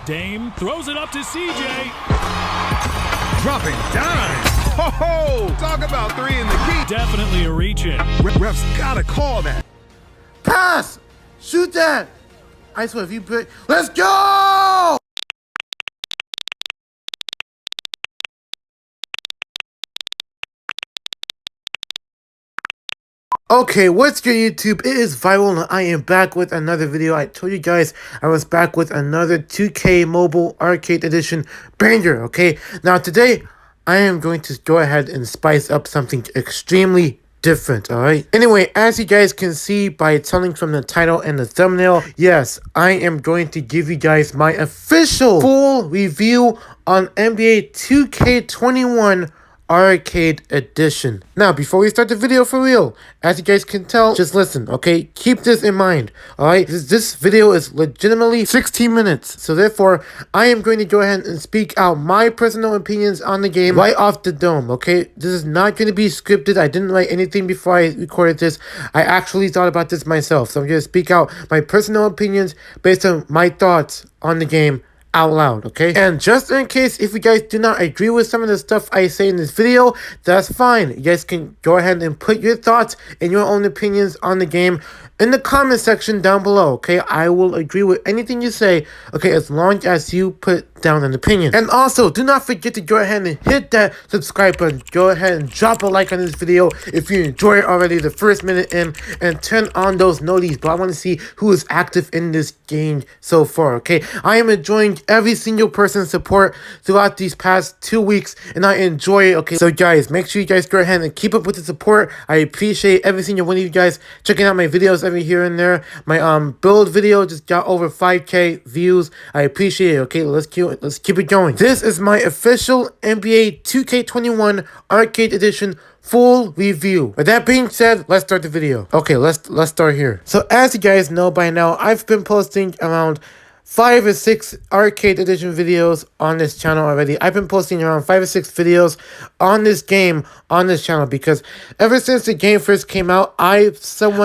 Dame throws it up to CJ. Dropping dimes. Ho ho! Talk about three in the key. Definitely a reach-in. Refs gotta call that. Pass! Shoot that! I swear, if you put... Let's go! Okay, what's good YouTube? It is Viral and I am back with another video. I told you guys I was back with another 2K Mobile Arcade Edition banger, okay? Now today, I am going to go ahead and spice up something extremely different, alright? Anyway, as you guys can see by telling from the title and the thumbnail, yes, I am going to give you guys my official full review on NBA 2K21 Arcade Edition. Now, before we start the video for real, as you guys can tell, just listen, okay? Keep this in mind, alright? This video is legitimately 16 minutes. So therefore, I am going to go ahead and speak out my personal opinions on the game right off the dome, okay? This is not going to be scripted. I didn't write anything before I recorded this. I actually thought about this myself. So I'm going to speak out my personal opinions based on my thoughts on the game out loud, okay? And just in case if you guys do not agree with some of the stuff I say in this video, that's fine. You guys can go ahead and put your thoughts and your own opinions on the game in the comment section down below, okay? I will agree with anything you say, okay, as long as you put down an opinion. And also, do not forget to go ahead and hit that subscribe button. Go ahead and drop a like on this video if you enjoy it already the first minute in, and turn on those noties. But I want to see who is active in this game so far, okay? I am enjoying every single person's support throughout these past 2 weeks, and I enjoy it, okay? So guys, make sure you guys go ahead and keep up with the support. I appreciate every single one of you guys checking out my videos every here and there. My build video just got over 5K views. I appreciate it, okay? Let's keep it going. This is my official NBA 2K21 Arcade Edition full review. With that being said, let's start the video. Okay, let's start here. So as you guys know by now, I've been posting around 5 or 6 Arcade Edition videos on this channel already. I've been posting around 5 or 6 videos on this game on this channel because ever since the game first came out, I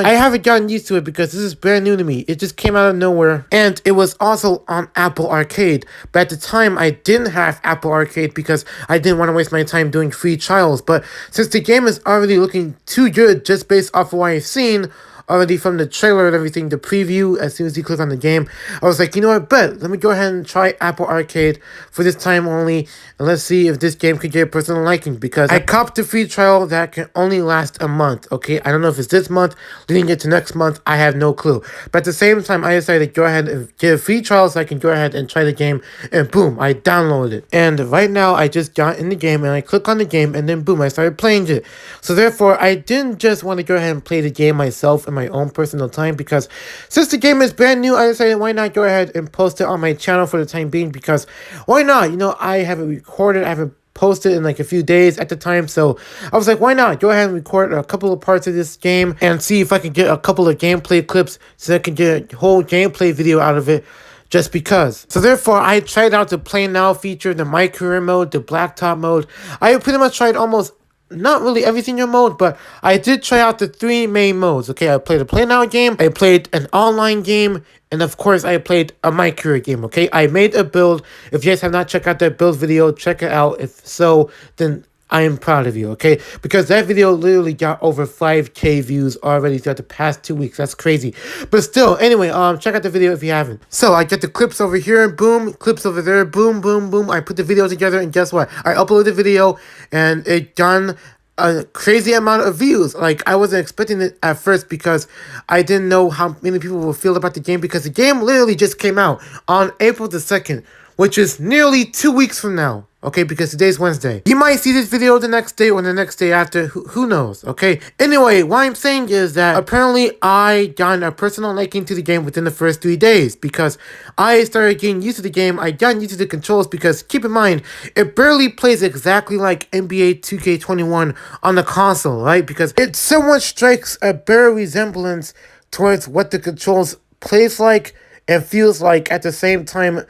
haven't gotten used to it because this is brand new to me. It just came out of nowhere, and it was also on Apple Arcade. But at the time, I didn't have Apple Arcade because I didn't want to waste my time doing free trials. But since the game is already looking too good just based off of what I've seen already from the trailer and everything, the preview, as soon as you click on the game, I was like, you know what, let me go ahead and try Apple Arcade for this time only, and let's see if this game could get personal liking, because I copped the free trial that can only last a month, okay? I don't know if it's this month, leading it to next month, I have no clue. But at the same time, I decided to go ahead and get a free trial so I can go ahead and try the game, and boom, I downloaded it. And right now, I just got in the game, and I click on the game, and then boom, I started playing it. So therefore, I didn't just want to go ahead and play the game myself in my own personal time, because since the game is brand new, I decided why not go ahead and post it on my channel for the time being, because why not? You know, I haven't recorded, I haven't posted in like a few days at the time, so I was like, why not go ahead and record a couple of parts of this game and see if I can get a couple of gameplay clips so I can get a whole gameplay video out of it, just because. So therefore, I tried out the Play Now feature, the My Career mode, the Blacktop mode. I pretty much tried almost not really every single mode, but I did try out the 3 main modes, okay? I played a Play Now game, I played an online game, and of course, I played a My Career game, okay? I made a build. If you guys have not checked out that build video, check it out. If so, then I am proud of you, okay? Because that video literally got over 5K views already throughout the past 2 weeks. That's crazy. But still, anyway, check out the video if you haven't. So I get the clips over here, boom, clips over there, boom, boom, boom. I put the video together, and guess what? I uploaded the video, and it done a crazy amount of views. Like, I wasn't expecting it at first because I didn't know how many people will feel about the game, because the game literally just came out on April the 2nd, which is nearly 2 weeks from now. Okay, because today's Wednesday. You might see this video the next day or the next day after, who knows, okay? Anyway, what I'm saying is that apparently I got a personal liking to the game within the first 3 days, because I started getting used to the game. I got used to the controls, because keep in mind, it barely plays exactly like NBA 2K21 on the console, right? Because it somewhat strikes a bare resemblance towards what the controls plays like and feels like at the same time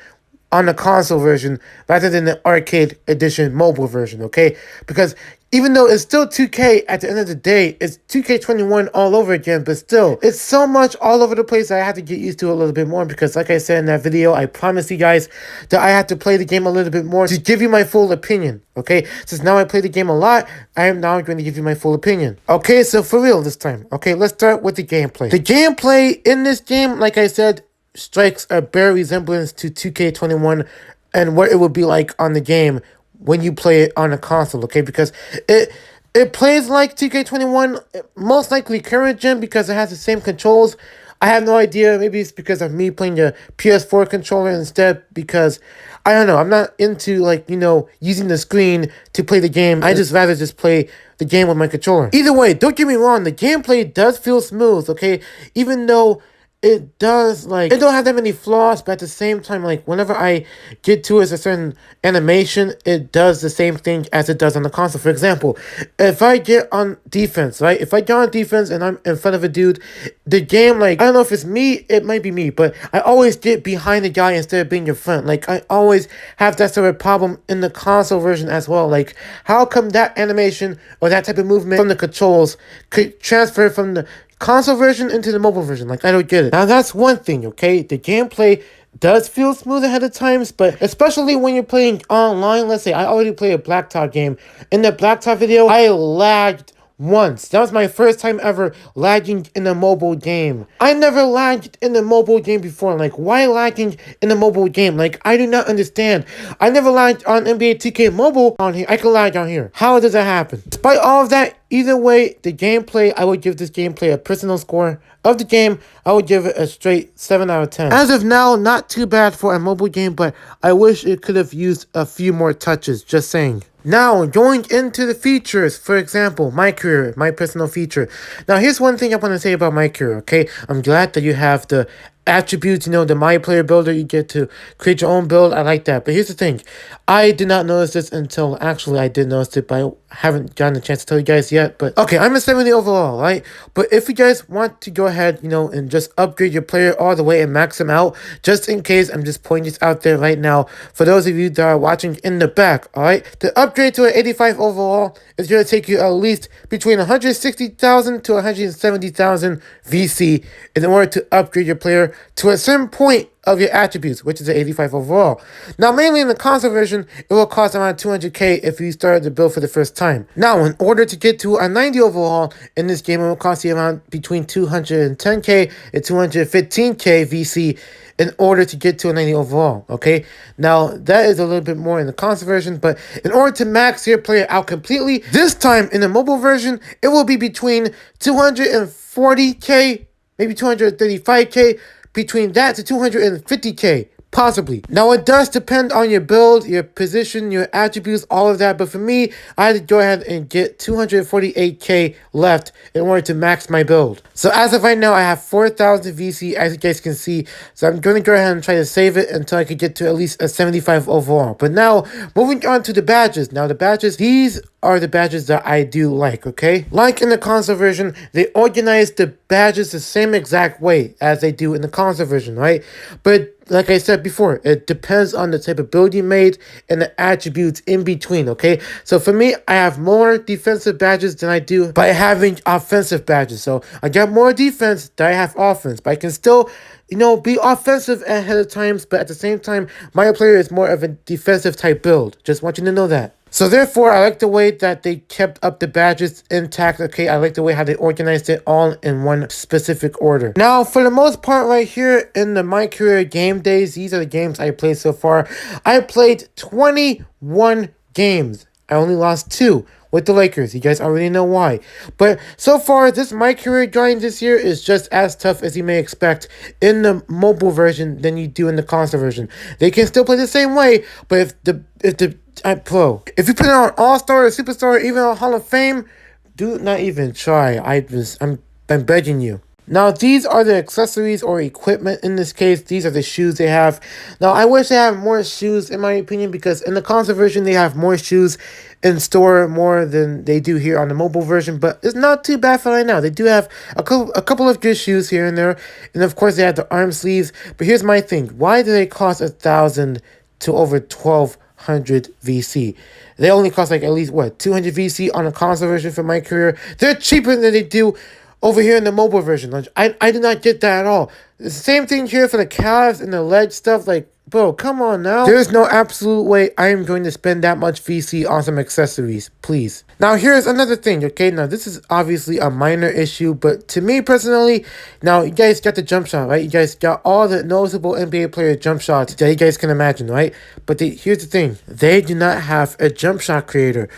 on the console version rather than the arcade edition mobile version, okay? Because even though it's still 2K, at the end of the day, it's 2K21 all over again, but still, it's so much all over the place that I have to get used to a little bit more because like I said in that video, I promised you guys that I have to play the game a little bit more to give you my full opinion, okay? Since now I play the game a lot, I am now going to give you my full opinion. Okay, so for real this time, okay, let's start with the gameplay. The gameplay in this game, like I said, strikes a bare resemblance to 2K21 and what it would be like on the game when you play it on a console, okay? Because it plays like 2K21, most likely current gen because it has the same controls. I have no idea. Maybe it's because of me playing the PS4 controller instead because, I don't know, I'm not into, like, you know, using the screen to play the game. I just rather just play the game with my controller. Either way, don't get me wrong, the gameplay does feel smooth, okay? Even though it does, like, it don't have that many flaws, but at the same time, like, whenever I get to a certain animation, it does the same thing as it does on the console. For example, if I get on defense, right? If I get on defense and I'm in front of a dude, the game, like, I don't know if it's me, it might be me, but I always get behind the guy instead of being in front. Like, I always have that sort of problem in the console version as well. Like, how come that animation or that type of movement from the controls could transfer from the console version into the mobile version? Like, I don't get it. Now, that's one thing, okay? The gameplay does feel smooth ahead of times, but especially when you're playing online. Let's say I already played a Blacktop game. In the Blacktop video, I lagged once. That was my first time ever lagging in a mobile game. I never lagged in a mobile game before. Like, why lagging in a mobile game? Like, I do not understand. I never lagged on NBA 2K Mobile on here. I can lag on here. How does that happen? Despite all of that, either way, the gameplay, I would give this gameplay a personal score of the game. I would give it a straight 7 out of 10. As of now, not too bad for a mobile game, but I wish it could have used a few more touches, just saying. Now, going into the features, for example, my career, my personal feature. Now, here's one thing I want to say about my career, okay? I'm glad that you have the attributes, you know, the My Player Builder, you get to create your own build. I like that. But here's the thing. I did not notice this until, actually, I did notice it, but I haven't gotten a chance to tell you guys yet. But, okay, I'm a 70 overall, right? But if you guys want to go ahead, you know, and just upgrade your player all the way and max them out, just in case, I'm just pointing this out there right now, for those of you that are watching in the back, all right? The upgrade to an 85 overall is going to take you at least between 160,000 to 170,000 VC in order to upgrade your player to a certain point of your attributes, which is an 85 overall. Now, mainly in the console version, it will cost around 200k if you started the build for the first time. Now, in order to get to a 90 overall in this game, it will cost you around between 210k and 215k VC in order to get to a 90 overall, okay? Now, that is a little bit more in the console version, but in order to max your player out completely, this time in the mobile version, it will be between 240k, maybe 235k, between that to 250k, possibly. Now, it does depend on your build, your position, your attributes, all of that. But for me, I had to go ahead and get 248k left in order to max my build. So as of right now, I have 4,000 VC, as you guys can see. So I'm going to go ahead and try to save it until I could get to at least a 75 overall. But now, moving on to the badges. Now, the badges, these are the badges that I do like, okay? Like in the console version, they organize the badges the same exact way as they do in the console version, right? But like I said before, it depends on the type of build you made and the attributes in between, okay? So for me, I have more defensive badges than I do by having offensive badges. So I got more defense than I have offense, but I can still, you know, be offensive ahead of times, but at the same time, my player is more of a defensive type build. Just want you to know that. So therefore, I like the way that they kept up the badges intact, okay? I like the way how they organized it all in one specific order. Now, for the most part right here in the My Career game days, these are the games I played so far. I played 21 games. I only lost 2 with the Lakers. You guys already know why. But so far, this My Career grind this year is just as tough as you may expect in the mobile version than you do in the console version. They can still play the same way, but if you put it on All-Star or Superstar or even on Hall of Fame, do not even try. I'm begging you. Now, these are the accessories or equipment in this case. These are the shoes they have. Now, I wish they had more shoes, in my opinion, because in the console version, they have more shoes in store, more than they do here on the mobile version. But it's not too bad for right now. They do have a couple of good shoes here and there. And, of course, they have the arm sleeves. But here's my thing. Why do they cost $1,000 to over 1200 VC. They only cost like at least what 200 VC on a console version for my career. They're cheaper than they do over here in the mobile version. Like, I did not get that at all. The same thing here for the calves and the leg stuff. Like, bro, come on now. There's no absolute way I am going to spend that much VC on some accessories, please. Now, here's another thing, okay? Now, this is obviously a minor issue, but to me personally, now, you guys got the jump shot, right? You guys got all the noticeable NBA player jump shots that you guys can imagine, right? But here's the thing. They do not have a jump shot creator.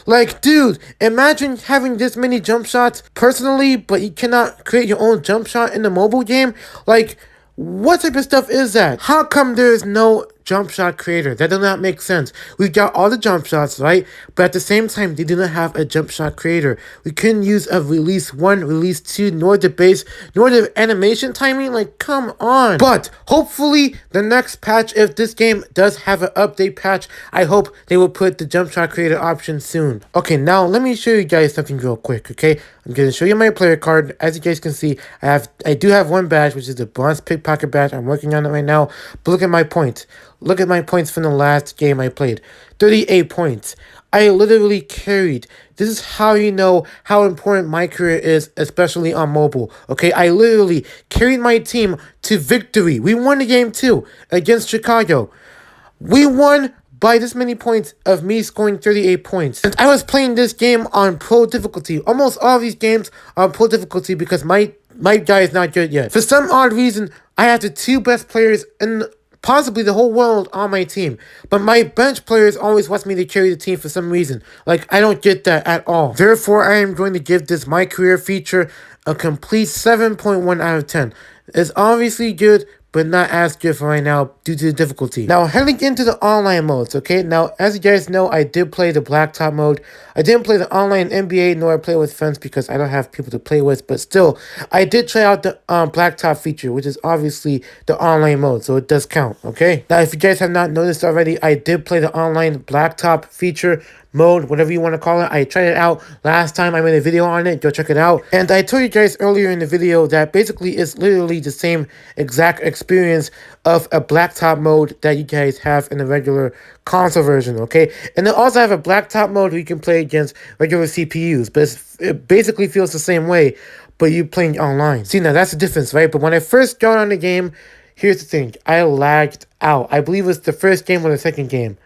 Like, dude, imagine having this many jump shots personally, but you cannot create your own jump shot in the mobile game? Like, what type of stuff is that? How come there is no jump shot creator? That does not make sense. We got all the jump shots, right? But at the same time, they do not have a jump shot creator. We couldn't use a release 1, release 2, nor the base, nor the animation timing. Like, come on. But hopefully, the next patch, if this game does have an update patch, I hope they will put the jump shot creator option soon. Okay, now let me show you guys something real quick, okay? I'm going to show you my player card. As you guys can see, I do have one badge, which is the bronze pickpocket badge. I'm working on it right now. But look at my points. Look at my points from the last game I played. 38 points. I literally carried. This is how you know how important my career is, especially on mobile. Okay, I literally carried my team to victory. We won the game too against Chicago. We won by this many points of me scoring 38 points. And I was playing this game on pro difficulty. Almost all of these games are on pro difficulty because my guy is not good yet. For some odd reason, I have the 2 best players in possibly the whole world on my team. But my bench players always wants me to carry the team for some reason. Like, I don't get that at all. Therefore, I am going to give this My Career feature a complete 7.1 out of 10. It's obviously good, but not as good for right now due to the difficulty. Now, heading into the online modes, okay? Now, as you guys know, I did play the blacktop mode. I didn't play the online NBA, nor play with friends because I don't have people to play with, but still, I did try out the blacktop feature, which is obviously the online mode, so it does count, okay? Now, if you guys have not noticed already, I did play the online blacktop feature, mode, whatever you want to call it. I tried it out last time. I made a video on it. Go check it out. And I told you guys earlier in the video that basically it's literally the same exact experience of a blacktop mode that you guys have in the regular console version, okay? And they also have a blacktop mode where you can play against regular CPUs, but it basically feels the same way, but you're playing online. See, now that's the difference, right? But when I first got on the game, here's the thing. I lagged out. I believe it was the first game or the second game.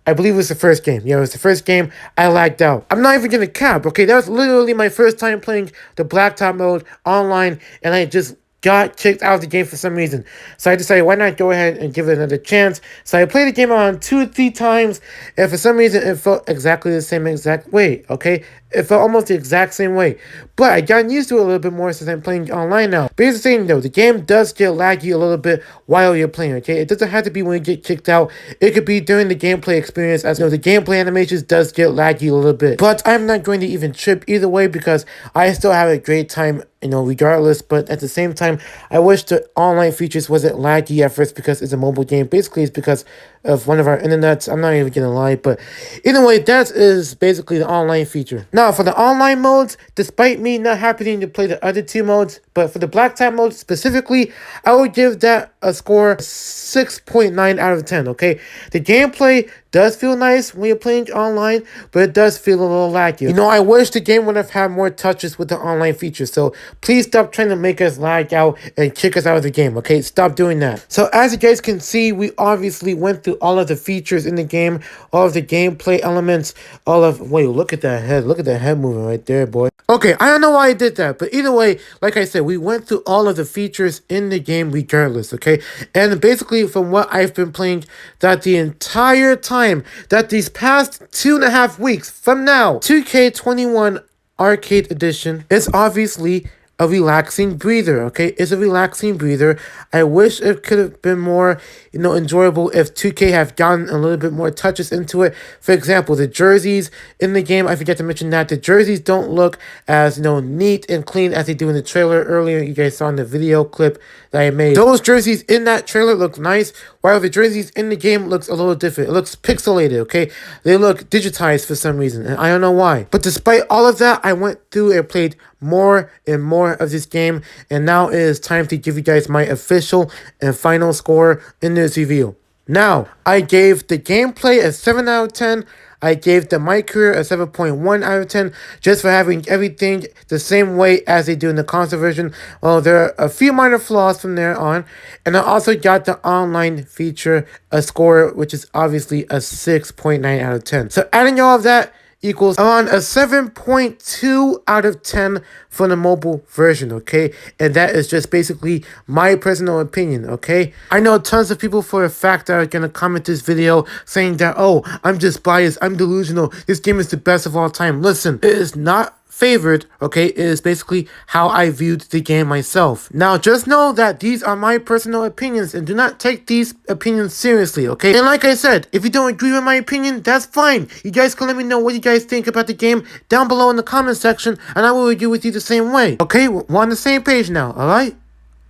I believe it was the first game. Yeah, it was the first game. I lagged out. I'm not even gonna cap, okay? That was literally my first time playing the blacktop mode online, and I just got kicked out of the game for some reason. So I decided, why not go ahead and give it another chance? So I played the game around 2 or 3 times, and for some reason, it felt exactly the same exact way, okay? It felt almost the exact same way. But I got used to it a little bit more since I'm playing online now. But here's the thing though, the game does get laggy a little bit while you're playing, okay? It doesn't have to be when you get kicked out. It could be during the gameplay experience, as you know, the gameplay animations does get laggy a little bit. But I'm not going to even trip either way because I still have a great time, you know, regardless. But at the same time, I wish the online features wasn't laggy at first because it's a mobile game. Basically, it's because of one of our internets. I'm not even gonna lie, but either way, that is basically the online feature. Now, for the online modes, despite me not happening to play the other 2 modes, but for the blacktop mode specifically, I would give that a score 6.9 out of 10, okay? The gameplay does feel nice when you're playing online, but it does feel a little laggy. You know, I wish the game would have had more touches with the online feature, so please stop trying to make us lag out and kick us out of the game, okay? Stop doing that. So as you guys can see, we obviously went through all of the features in the game, all of the gameplay elements, all of... Wait, look at that head. Look at that head moving right there, boy. Okay, I don't know why I did that, but either way, like I said, we went through all of the features in the game regardless, okay? And basically, from what I've been playing, that the entire time, that these past 2.5 weeks from now, 2K21 Arcade Edition is obviously a relaxing breather, okay? It's a relaxing breather. I wish it could have been more, you know, enjoyable if 2K have gotten a little bit more touches into it. For example, the jerseys in the game, I forget to mention that the jerseys don't look as, you know, neat and clean as they do in the trailer earlier. You guys saw in the video clip that I made. Those jerseys in that trailer look nice, while the jerseys in the game looks a little different. It looks pixelated, okay? They look digitized for some reason, and I don't know why. But despite all of that, I went through and played more and more of this game, and now it is time to give you guys my official and final score in this review. Now, I gave the gameplay a 7 out of 10. I gave the My Career a 7.1 out of 10 just for having everything the same way as they do in the console version. Well, there are a few minor flaws from there on. And I also got the online feature a score which is obviously a 6.9 out of 10. So adding all of that equals around a 7.2 out of 10 for the mobile version, okay? And that is just basically my personal opinion, okay? I know tons of people for a fact that are gonna comment this video saying that, oh, I'm just biased, I'm delusional, this game is the best of all time. Listen, it is not favored, okay? It is basically how I viewed the game myself. Now, just know that these are my personal opinions and do not take these opinions seriously, okay? And like I said, if you don't agree with my opinion, that's fine. You guys can let me know what you guys think about the game down below in the comment section, and I will agree with you the same way, okay? We're on the same page now, alright?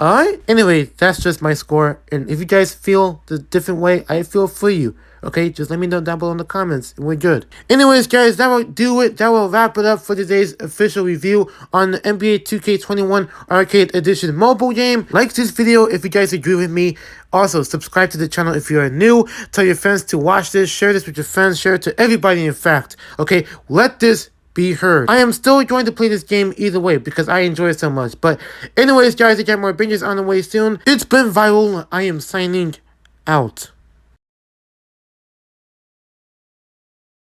Alright? Anyway, that's just my score, and if you guys feel the different way, I feel for you. Okay, just let me know down below in the comments, and we're good. Anyways, guys, that will do it. That will wrap it up for today's official review on the NBA 2K21 Arcade Edition mobile game. Like this video if you guys agree with me. Also, subscribe to the channel if you are new. Tell your friends to watch this. Share this with your friends. Share it to everybody, in fact. Okay, let this be heard. I am still going to play this game either way because I enjoy it so much. But anyways, guys, I got more binges on the way soon. It's been Viral. I am signing out.